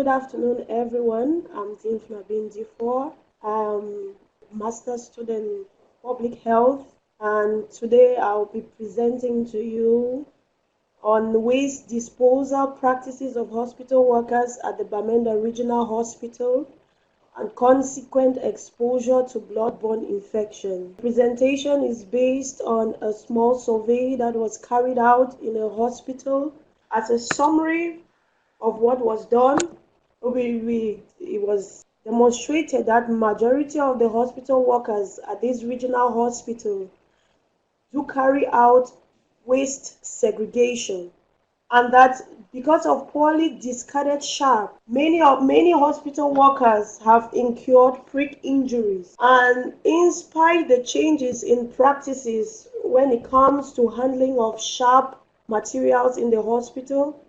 good afternoon, everyone. I'm Dymphna Bi Ndifor. I'm a master's student in public health, and today I'll be presenting to you on waste disposal practices of hospital workers at the Bamenda Regional Hospital and consequent exposure to blood-borne infection. The presentation is based on a small survey that was carried out in a hospital. As a summary of what was done, it was demonstrated that majority of the hospital workers at this regional hospital do carry out waste segregation, and that because of poorly discarded sharp, many hospital workers have incurred prick injuries. And in spite the changes in practices when it comes to handling of sharp materials in the hospital,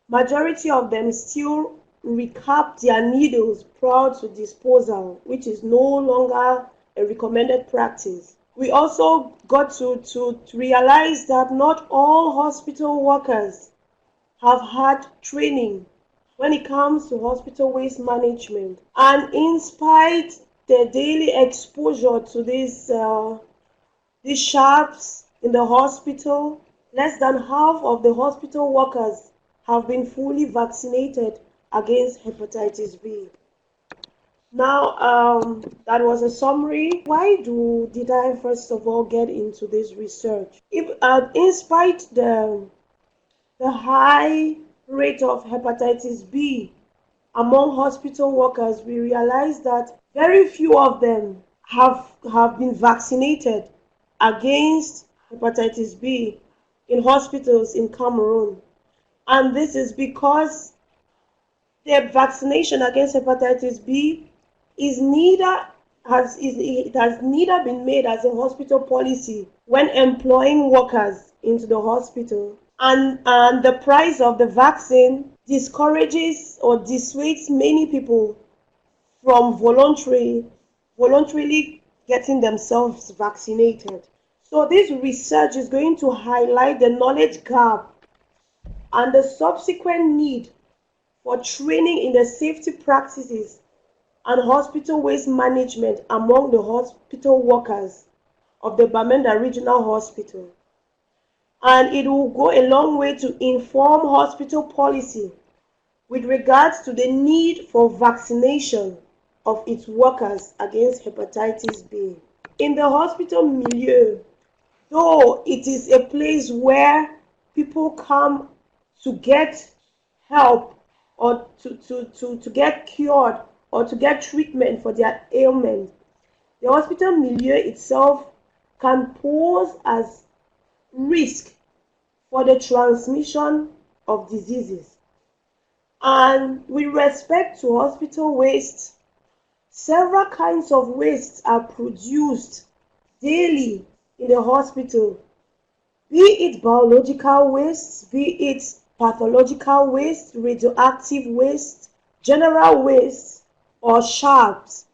majority of them still recap their needles prior to disposal, which is no longer a recommended practice. We also got to realize that not all hospital workers have had training when it comes to hospital waste management. And in spite the daily exposure to these sharps in the hospital, less than half of the hospital workers have been fully vaccinated against hepatitis B. Now, that was a summary. Why did I first of all get into this research? In spite the high rate of hepatitis B among hospital workers, we realized that very few of them have been vaccinated against hepatitis B in hospitals in Cameroon. And this is because the vaccination against hepatitis B has neither been made as a hospital policy when employing workers into the hospital, and the price of the vaccine discourages or dissuades many people from voluntarily getting themselves vaccinated. So this research is going to highlight the knowledge gap and the subsequent need for training in the safety practices and hospital waste management among the hospital workers of the Bamenda Regional Hospital. And it will go a long way to inform hospital policy with regards to the need for vaccination of its workers against hepatitis B. In the hospital milieu, though it is a place where people come to get help or to get cured or to get treatment for their ailment, the hospital milieu itself can pose as risk for the transmission of diseases. And with respect to hospital waste, several kinds of wastes are produced daily in the hospital, be it biological waste, be it pathological waste, radioactive waste, general waste, or sharps.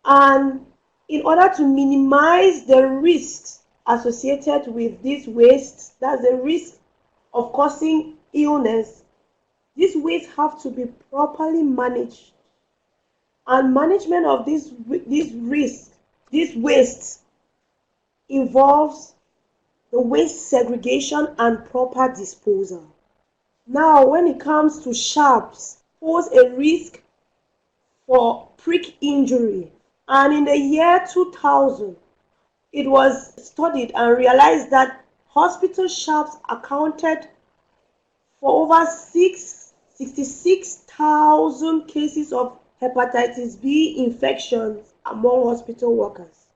And in order to minimize the risks associated with these wastes, that's the risk of causing illness, these wastes have to be properly managed. And management of these wastes involves the waste segregation and proper disposal. Now, when it comes to sharps, pose a risk for prick injury. And in the year 2000, it was studied and realized that hospital sharps accounted for over 66,000 cases of hepatitis B infections among hospital workers.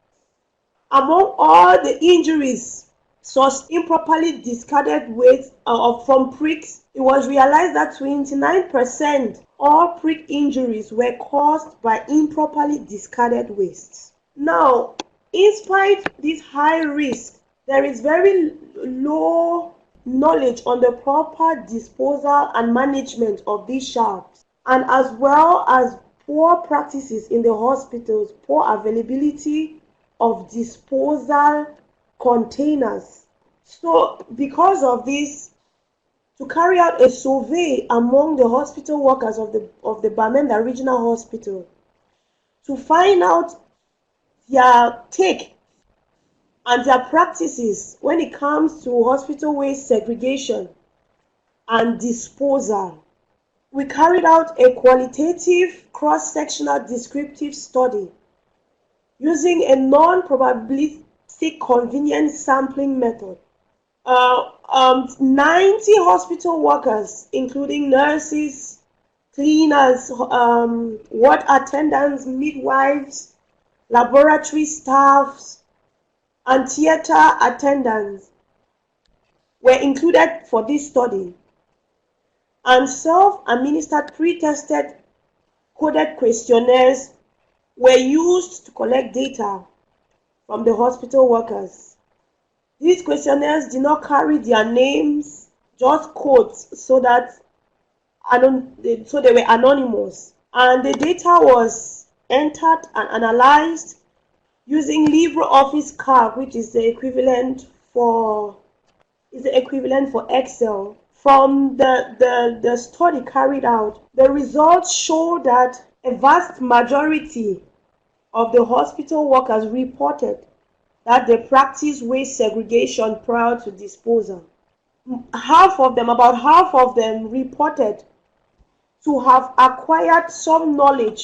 Among all the injuries sourced improperly discarded waste from pricks, it was realized that 29% all prick injuries were caused by improperly discarded wastes. Now, in spite of this high risk, there is very low knowledge on the proper disposal and management of these sharps, and as well as poor practices in the hospitals, poor availability of disposal containers. So because of this, to carry out a survey among the hospital workers of the Bamenda Regional Hospital to find out their take and their practices when it comes to hospital waste segregation and disposal. We carried out a qualitative cross-sectional descriptive study using a non-probabilistic convenience sampling method. 90 hospital workers, including nurses, cleaners, ward attendants, midwives, laboratory staffs, and theater attendants, were included for this study, and self-administered pre-tested coded questionnaires were used to collect data from the hospital workers. These questionnaires did not carry their names, just codes, so they were anonymous. And the data was entered and analyzed using LibreOffice Calc, which is the equivalent for Excel. From the study carried out, the results show that a vast majority of the hospital workers reported that they practice waste segregation prior to disposal. About half of them reported to have acquired some prior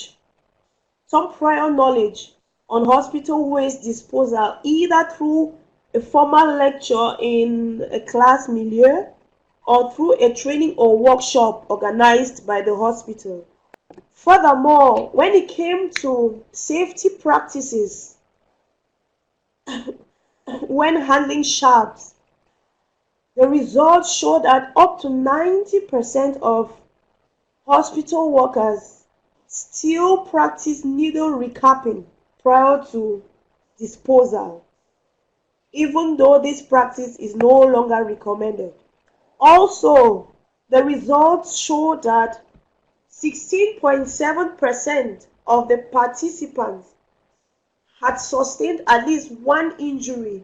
knowledge on hospital waste disposal, either through a formal lecture in a class milieu or through a training or workshop organized by the hospital. Furthermore, when it came to safety practices when handling sharps, the results show that up to 90% of hospital workers still practice needle recapping prior to disposal, even though this practice is no longer recommended. Also, the results show that 16.7% of the participants had sustained at least one injury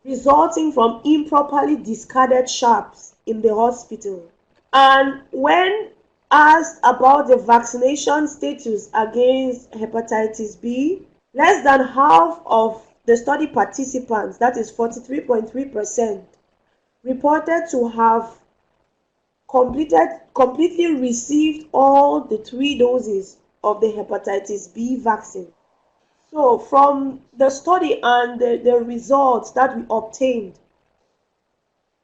resulting from improperly discarded sharps in the hospital. And when asked about the vaccination status against hepatitis B, less than half of the study participants, that is 43.3%, reported to have completely received all the 3 doses of the hepatitis B vaccine. So from the study and the results that we obtained,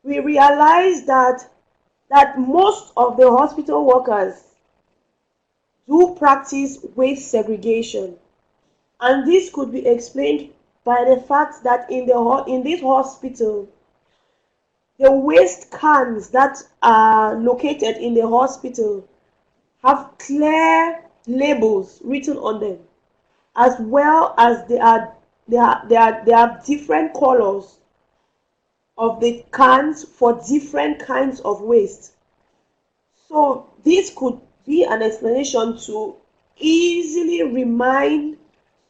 we realized that most of the hospital workers do practice waste segregation, and this could be explained by the fact that in this hospital, the waste cans that are located in the hospital have clear labels written on them, as well as they are different colors of the cans for different kinds of waste. So this could be an explanation to easily remind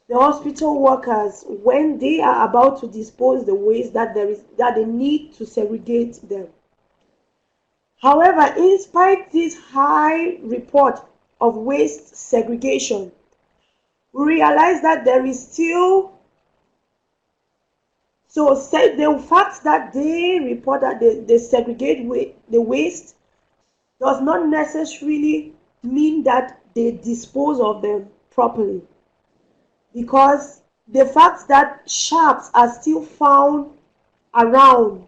the hospital workers when they are about to dispose the waste that they need to segregate them. However, in spite this high report of waste segregation, we realize that there is still the fact that they report that they segregate the waste does not necessarily mean that they dispose of them properly, because the fact that sharps are still found around,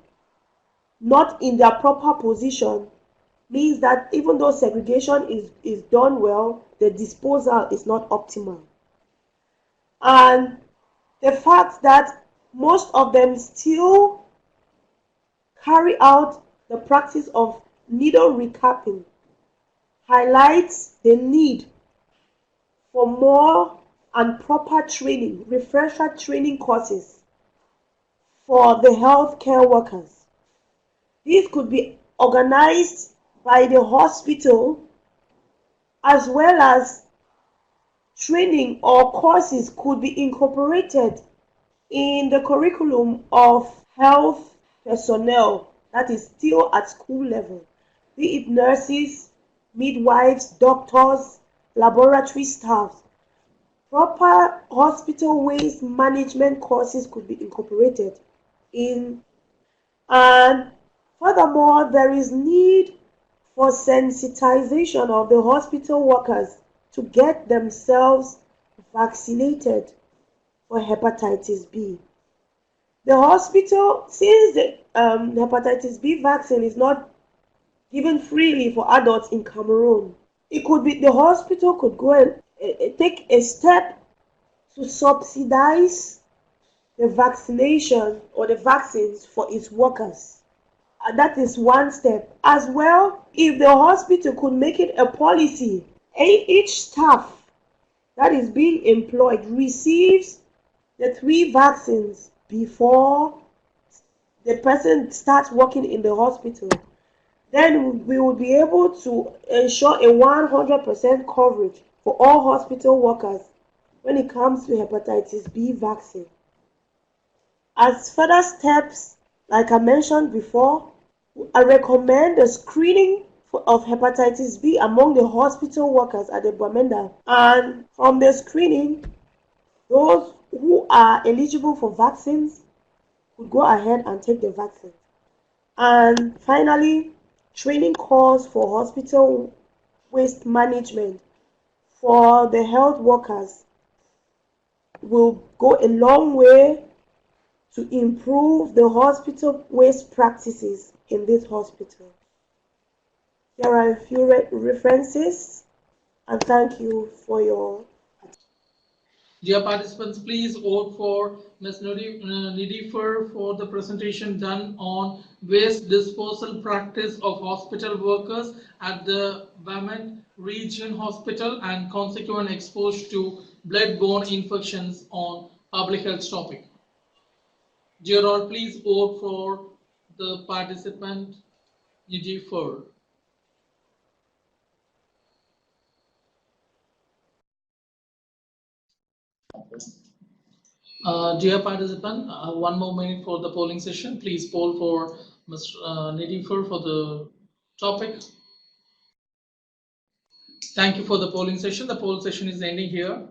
not in their proper position, means that even though segregation is done well, the disposal is not optimal. And the fact that most of them still carry out the practice of needle recapping highlights the need for more and proper training, refresher training courses for the healthcare workers. This could be organized by the hospital, as well as training or courses could be incorporated in the curriculum of health personnel that is still at school level, be it nurses, midwives, doctors, laboratory staff. Proper hospital waste management courses could be incorporated in, and furthermore, there is need for sensitization of the hospital workers to get themselves vaccinated for hepatitis B. The hospital, since the hepatitis B vaccine is not given freely for adults in Cameroon, it could be the hospital could go and take a step to subsidize the vaccination or the vaccines for its workers. And that is one step. As well, if the hospital could make it a policy, each staff that is being employed receives the 3 vaccines before the person starts working in the hospital, then we will be able to ensure a 100% coverage for all hospital workers when it comes to hepatitis B vaccine. As further steps, like I mentioned before, I recommend the screening of hepatitis B among the hospital workers at the Bamenda. And from the screening, those who are eligible for vaccines could go ahead and take the vaccine. And finally, training course for hospital waste management for the health workers will go a long way to improve the hospital waste practices in this hospital. Here are a few references, and thank you for your attention. Dear participants, please vote for Ms.Dymphna Bi Ndifor for the presentation done on waste disposal practice of hospital workers at the Bamenda Region Hospital and consequent exposure to blood-borne infections on public health topic. Dear all, please vote for the participant Ndifor. Dear participant, 1 more minute for the polling session. Please poll for Ms. Ndifor for the topic. Thank you for the polling session. The poll session is ending here.